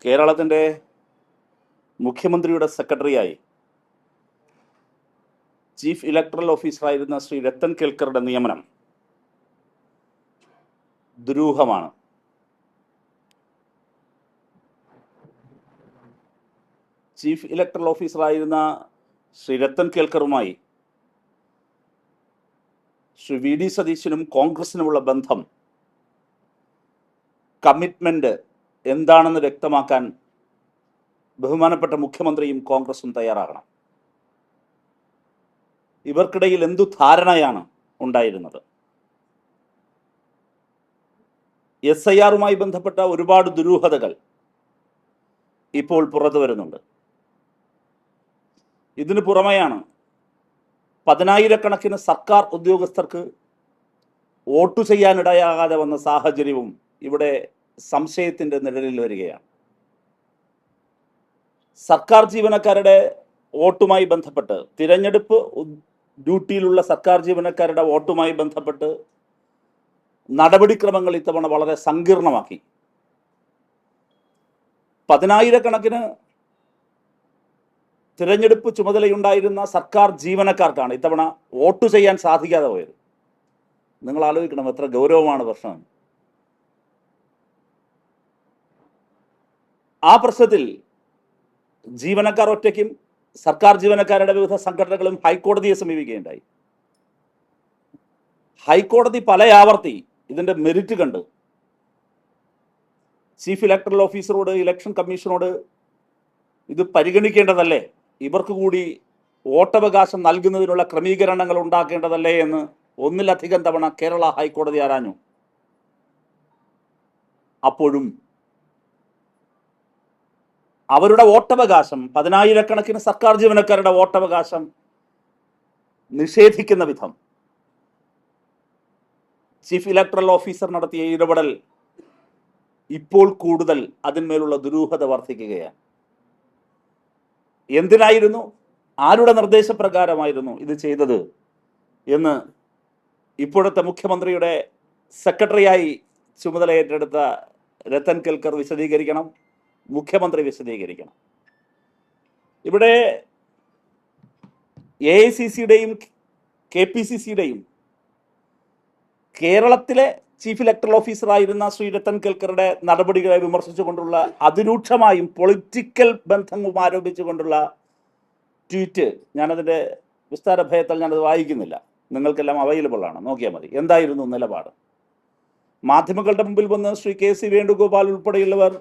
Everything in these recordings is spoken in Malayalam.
കേരളത്തിൻ്റെ മുഖ്യമന്ത്രിയുടെ സെക്രട്ടറിയായി ചീഫ് ഇലക്ടറൽ ഓഫീസറായിരുന്ന ശ്രീ രത്തൻ കേൽക്കറുടെ നിയമനം ദുരൂഹമാണ്. ചീഫ് ഇലക്ടറൽ ഓഫീസറായിരുന്ന ശ്രീ രത്തൻ കേൽക്കറുമായി ശ്രീ വി ഡി സതീശനും കോൺഗ്രസിനുമുള്ള ബന്ധം, കമ്മിറ്റ്മെന്റ് എന്താണെന്ന് വ്യക്തമാക്കാൻ ബഹുമാനപ്പെട്ട മുഖ്യമന്ത്രിയും കോൺഗ്രസും തയ്യാറാകണം. ഇവർക്കിടയിൽ എന്തു ധാരണയാണ് ഉണ്ടായിരുന്നത്? SIR-മായി ബന്ധപ്പെട്ട ഒരുപാട് ദുരൂഹതകൾ ഇപ്പോൾ പുറത്തു വരുന്നുണ്ട്. ഇതിനു പുറമെയാണ് പതിനായിരക്കണക്കിന് സർക്കാർ ഉദ്യോഗസ്ഥർക്ക് വോട്ടു ചെയ്യാനിടയാകാതെ വന്ന സാഹചര്യവും ഇവിടെ സംശയത്തിൻ്റെ നിഴലിൽ വരികയാണ്. സർക്കാർ ജീവനക്കാരുടെ വോട്ടുമായി ബന്ധപ്പെട്ട്, തിരഞ്ഞെടുപ്പ് ഡ്യൂട്ടിയിലുള്ള സർക്കാർ ജീവനക്കാരുടെ വോട്ടുമായി ബന്ധപ്പെട്ട് നടപടിക്രമങ്ങൾ ഇത്തവണ വളരെ സങ്കീർണമാക്കി. പതിനായിരക്കണക്കിന് തിരഞ്ഞെടുപ്പ് ചുമതലയുണ്ടായിരുന്ന സർക്കാർ ജീവനക്കാർക്കാണ് ഇത്തവണ വോട്ട് ചെയ്യാൻ സാധിക്കാതെ പോയത്. നിങ്ങൾ ആലോചിക്കണം എത്ര ഗൗരവമാണ് പ്രശ്നം. ആ പ്രശ്നത്തിൽ ജീവനക്കാർ ഒറ്റയ്ക്കും സർക്കാർ ജീവനക്കാരുടെ വിവിധ സംഘടനകളും ഹൈക്കോടതിയെ സമീപിക്കുകയുണ്ടായി. ഹൈക്കോടതി പല ആവർത്തി ഇതിൻ്റെ മെറിറ്റ് കണ്ട് ചീഫ് ഇലക്ടറൽ ഓഫീസറോട്, ഇലക്ഷൻ കമ്മീഷനോട് ഇത് പരിഗണിക്കേണ്ടതല്ലേ, ഇവർക്ക് കൂടി വോട്ടവകാശം നൽകുന്നതിനുള്ള ക്രമീകരണങ്ങൾ ഉണ്ടാക്കേണ്ടതല്ലേ എന്ന് ഒന്നിലധികം തവണ കേരള ഹൈക്കോടതി ആരാഞ്ഞു. അപ്പോഴും അവരുടെ വോട്ടവകാശം, പതിനായിരക്കണക്കിന് സർക്കാർ ജീവനക്കാരുടെ വോട്ടവകാശം നിഷേധിക്കുന്ന വിധം ചീഫ് ഇലക്ടറൽ ഓഫീസർ നടത്തിയ ഇടപെടൽ ഇപ്പോൾ കൂടുതൽ അതിന്മേലുള്ള ദുരൂഹത വർദ്ധിക്കുകയാണ്. എന്തിനായിരുന്നു, ആരുടെ നിർദ്ദേശപ്രകാരമായിരുന്നു ഇത് ചെയ്തത് എന്ന് ഇപ്പോഴത്തെ മുഖ്യമന്ത്രിയുടെ സെക്രട്ടറിയായി ചുമതല ഏറ്റെടുത്ത രത്തൻ കേൽക്കർ വിശദീകരിക്കണം, മുഖ്യമന്ത്രി വിശദീകരിക്കണം. ഇവിടെ AICC-യുടെയും KPCC-യുടെയും കേരളത്തിലെ ചീഫ് ഇലക്ടറൽ ഓഫീസറായിരുന്ന ശ്രീ രത്തൻ കേൽക്കറുടെ നടപടികളെ വിമർശിച്ചുകൊണ്ടുള്ള അതിരൂക്ഷമായും പൊളിറ്റിക്കൽ ബന്ധവും ആരോപിച്ചുകൊണ്ടുള്ള ട്വീറ്റ്, ഞാനതിൻ്റെ വിസ്താര ഭയത്താൽ ഞാനത് വായിക്കുന്നില്ല, നിങ്ങൾക്കെല്ലാം അവൈലബിൾ ആണ്, നോക്കിയാൽ മതി. എന്തായിരുന്നു നിലപാട്? മാധ്യമങ്ങളുടെ മുമ്പിൽ വന്ന് ശ്രീ KC വേണുഗോപാൽ ഉൾപ്പെടെയുള്ളവർ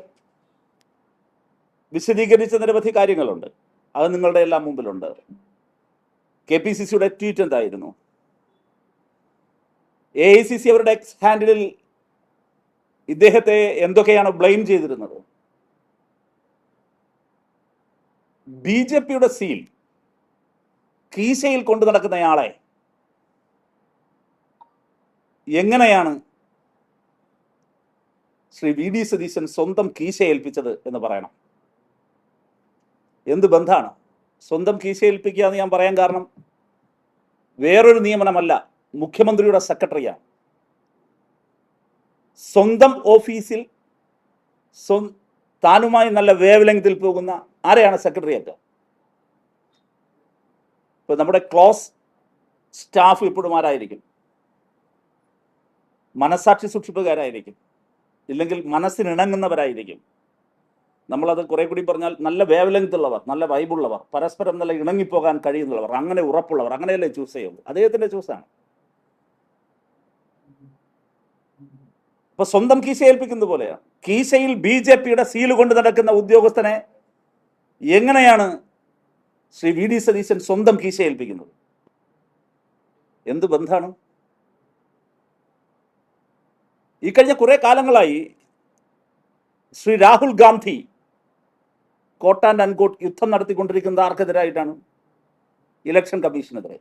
വിശദീകരിച്ച നിരവധി കാര്യങ്ങളുണ്ട്. അത് നിങ്ങളുടെ എല്ലാം മുമ്പിലുണ്ട്. KPCC-യുടെ ട്വീറ്റ് എന്തായിരുന്നു? AICC അവരുടെ എക്സ് ഹാൻഡിലിൽ ഇദ്ദേഹത്തെ എന്തൊക്കെയാണ് ബ്ലെയിം ചെയ്തിരുന്നത്? BJP-യുടെ സീൽ കീശയിൽ കൊണ്ടു നടക്കുന്നയാളെ എങ്ങനെയാണ് ശ്രീ വി ഡി സതീശൻ സ്വന്തം കീശ ഏൽപ്പിച്ചത് എന്ന് പറയണം. എന്ത് ബന്ധാണ് സ്വന്തം കീശ ഏൽപ്പിക്കുക എന്ന് ഞാൻ പറയാൻ കാരണം വേറൊരു നിയമനമല്ല, മുഖ്യമന്ത്രിയുടെ സെക്രട്ടറിയാണ്. സ്വന്തം ഓഫീസിൽ താനുമായി നല്ല വേവ് ലെങ്തിൽ പോകുന്ന ആരെയാണ് സെക്രട്ടറി ആക്കുക? ഇപ്പൊ നമ്മുടെ ക്ലോസ് സ്റ്റാഫ് ഇപ്പോഴും ആരായിരിക്കും? മനസാക്ഷി സൂക്ഷിപ്പുകാരായിരിക്കും, ഇല്ലെങ്കിൽ മനസ്സിനിണങ്ങുന്നവരായിരിക്കും. നമ്മളത് കുറെ കൂടി പറഞ്ഞാൽ നല്ല വേവ് ലെങ്ത് ഉള്ളവർ, നല്ല വൈബുള്ളവർ, പരസ്പരം നല്ല ഇണങ്ങിപ്പോകാൻ കഴിയുന്നവർ, അങ്ങനെ ഉറപ്പുള്ളവർ, അങ്ങനെയല്ലേ ചൂസ് ചെയ്യുള്ളൂ. അദ്ദേഹത്തിന്റെ ചൂസാണ്. അപ്പൊ സ്വന്തം കീശ ഏൽപ്പിക്കുന്നത് പോലെയാണ്. കീശയിൽ BJP-യുടെ സീല് കൊണ്ട് നടക്കുന്ന ഉദ്യോഗസ്ഥനെ എങ്ങനെയാണ് ശ്രീ വി ഡി സതീശൻ സ്വന്തം കീശ ഏൽപ്പിക്കുന്നത്? എന്ത് ബന്ധാണ്? ഈ കഴിഞ്ഞ കുറെ കാലങ്ങളായി ശ്രീ രാഹുൽ ഗാന്ധി കോട്ട് ആൻഡ് അൺകോട്ട് യുദ്ധം നടത്തിക്കൊണ്ടിരിക്കുന്നത് ആർക്കെതിരായിട്ടാണ്? ഇലക്ഷൻ കമ്മീഷനെതിരെ.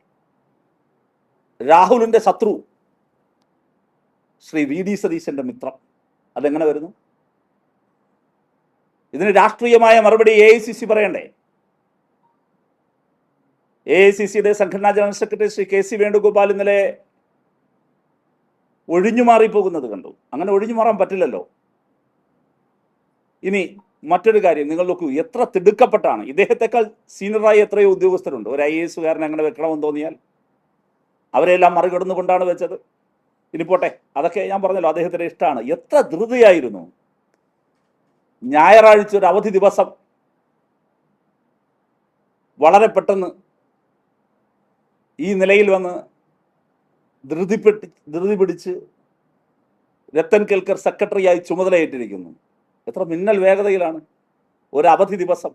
രാഹുലിന്റെ ശത്രു ശ്രീ വി ഡി സതീശന്റെ മിത്രം. അതെങ്ങനെ വരുന്നു? ഇതിന് രാഷ്ട്രീയമായ മറുപടി AICC പറയണ്ടേ? AICC-യുടെ സംഘടനാ general secretary Shri KC Venugopal ഇന്നലെ ഒഴിഞ്ഞു മാറിപ്പോകുന്നത് കണ്ടു. അങ്ങനെ ഒഴിഞ്ഞു മാറാൻ പറ്റില്ലല്ലോ. ഇനി മറ്റൊരു കാര്യം നിങ്ങൾ നോക്കൂ, എത്ര തിടുക്കപ്പെട്ടാണ്. ഇദ്ദേഹത്തെക്കാൾ സീനിയറായി എത്രയോ ഉദ്യോഗസ്ഥരുണ്ട്. ഒരു IAS കാരൻ അങ്ങനെ വെക്കണമെന്ന് തോന്നിയാൽ അവരെല്ലാം മറികടന്നുകൊണ്ടാണ് വെച്ചത്. ഇനി പോട്ടെ, അതൊക്കെ ഞാൻ പറഞ്ഞല്ലോ അദ്ദേഹത്തിന്റെ ഇഷ്ടമാണ്. എത്ര ധൃതിയായിരുന്നു. ഞായറാഴ്ച ഒരു അവധി ദിവസം വളരെ പെട്ടെന്ന് ഈ നിലയിൽ വന്ന് ധൃതി പിടിച്ച് രത്തൻ കേൽക്കർ സെക്രട്ടറിയായി ചുമതലയേറ്റിരിക്കുന്നു. എത്ര മിന്നൽ വേഗതയിലാണ്. ഒരു അവധി ദിവസം,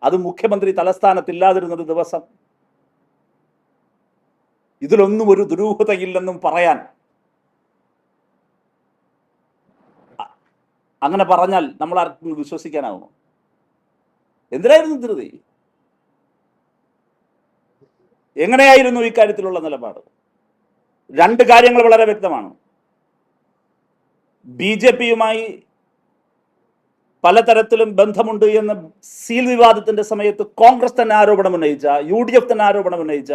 അത് മുഖ്യമന്ത്രി തലസ്ഥാനത്തില്ലാതിരുന്നൊരു ദിവസം. ഇതിലൊന്നും ഒരു ദുരൂഹതയില്ലെന്നും പറയാൻ, അങ്ങനെ പറഞ്ഞാൽ നമ്മൾ ആർക്കും വിശ്വസിക്കാനാവുമോ? എന്തിനായിരുന്നു ധൃതി? എങ്ങനെയായിരുന്നു ഇക്കാര്യത്തിലുള്ള നിലപാട്? രണ്ട് കാര്യങ്ങൾ വളരെ വ്യക്തമാണ്. BJPയുമായി പലതരത്തിലും ബന്ധമുണ്ട് എന്ന് സീൽ വിവാദത്തിന്റെ സമയത്ത് കോൺഗ്രസ് തന്നെ ആരോപണം ഉന്നയിച്ച, UDF തന്നെ ആരോപണം ഉന്നയിച്ച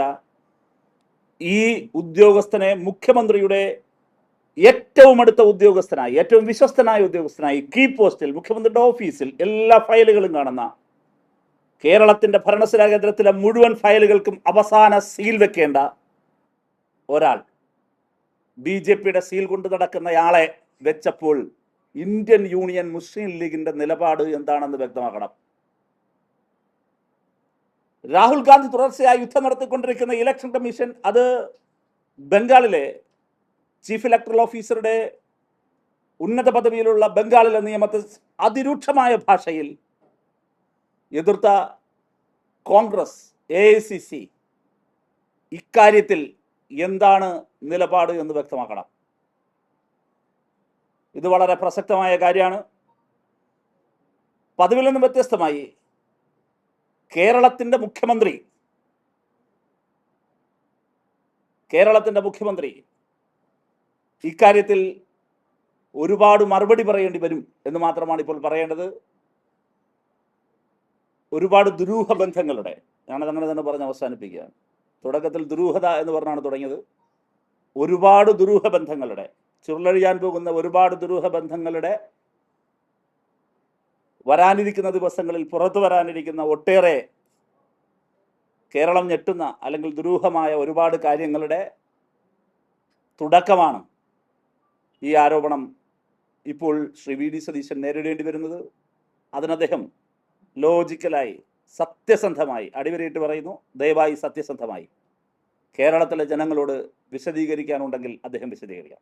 ഈ ഉദ്യോഗസ്ഥനെ മുഖ്യമന്ത്രിയുടെ ഏറ്റവും അടുത്ത ഉദ്യോഗസ്ഥനായി, ഏറ്റവും വിശ്വസ്തനായ ഉദ്യോഗസ്ഥനായി, കീ പോസ്റ്റിൽ, മുഖ്യമന്ത്രിയുടെ ഓഫീസിൽ എല്ലാ ഫയലുകളും കാണുന്ന, കേരളത്തിന്റെ ഭരണസിരാ കേന്ദ്രത്തിലെ മുഴുവൻ ഫയലുകൾക്കും അവസാന സീൽ വെക്കേണ്ട ഒരാൾ, BJPയുടെ സീൽ കൊണ്ട് നടക്കുന്നയാളെ വെച്ചപ്പോൾ ഇന്ത്യൻ യൂണിയൻ മുസ്ലിം ലീഗിന്റെ നിലപാട് എന്താണെന്ന് വ്യക്തമാക്കണം. രാഹുൽ ഗാന്ധി തുടർച്ചയായി യുദ്ധം നടത്തിക്കൊണ്ടിരിക്കുന്ന ഇലക്ഷൻ കമ്മീഷൻ, അത് ബംഗാളിലെ ചീഫ് ഇലക്ടറൽ ഓഫീസറുടെ ഉന്നത പദവിയിലുള്ള ബംഗാളിലെ നിയമത്തെ അതിരൂക്ഷമായ ഭാഷയിൽ എതിർത്ത കോൺഗ്രസ്, AICC ഇക്കാര്യത്തിൽ എന്താണ് നിലപാട് എന്ന് വ്യക്തമാക്കണം. ഇത് വളരെ പ്രസക്തമായ കാര്യമാണ്. പതിവിൽ നിന്നും വ്യത്യസ്തമായി കേരളത്തിന്റെ മുഖ്യമന്ത്രി ഇക്കാര്യത്തിൽ ഒരുപാട് മറുപടി പറയേണ്ടി വരും എന്ന് മാത്രമാണ് ഇപ്പോൾ പറയേണ്ടത്. ഒരുപാട് ദുരൂഹ ബന്ധങ്ങളുടെ, ഞാനതങ്ങനെ തന്നെ പറഞ്ഞ് അവസാനിപ്പിക്കുകയാണ്. തുടക്കത്തിൽ ദുരൂഹത എന്ന് പറഞ്ഞാണ് തുടങ്ങിയത്. ഒരുപാട് ദുരൂഹ ബന്ധങ്ങളുടെ, ചുരുളഴിയാൻ പോകുന്ന ഒരുപാട് ദുരൂഹ ബന്ധങ്ങളുടെ, വരാനിരിക്കുന്ന ദിവസങ്ങളിൽ പുറത്തു വരാനിരിക്കുന്ന ഒട്ടേറെ കേരളം ഞെട്ടുന്ന അല്ലെങ്കിൽ ദുരൂഹമായ ഒരുപാട് കാര്യങ്ങളുടെ തുടക്കമാണ് ഈ ആരോപണം ഇപ്പോൾ ശ്രീ VD സതീശൻ നേരിടേണ്ടി വരുന്നത്. അതിന് അദ്ദേഹം ലോജിക്കലായി, സത്യസന്ധമായി, അടിവരയിട്ട് പറയുന്നു, ദയവായി സത്യസന്ധമായി കേരളത്തിലെ ജനങ്ങളോട് വിശദീകരിക്കാനുണ്ടെങ്കിൽ അദ്ദേഹം വിശദീകരിക്കാം.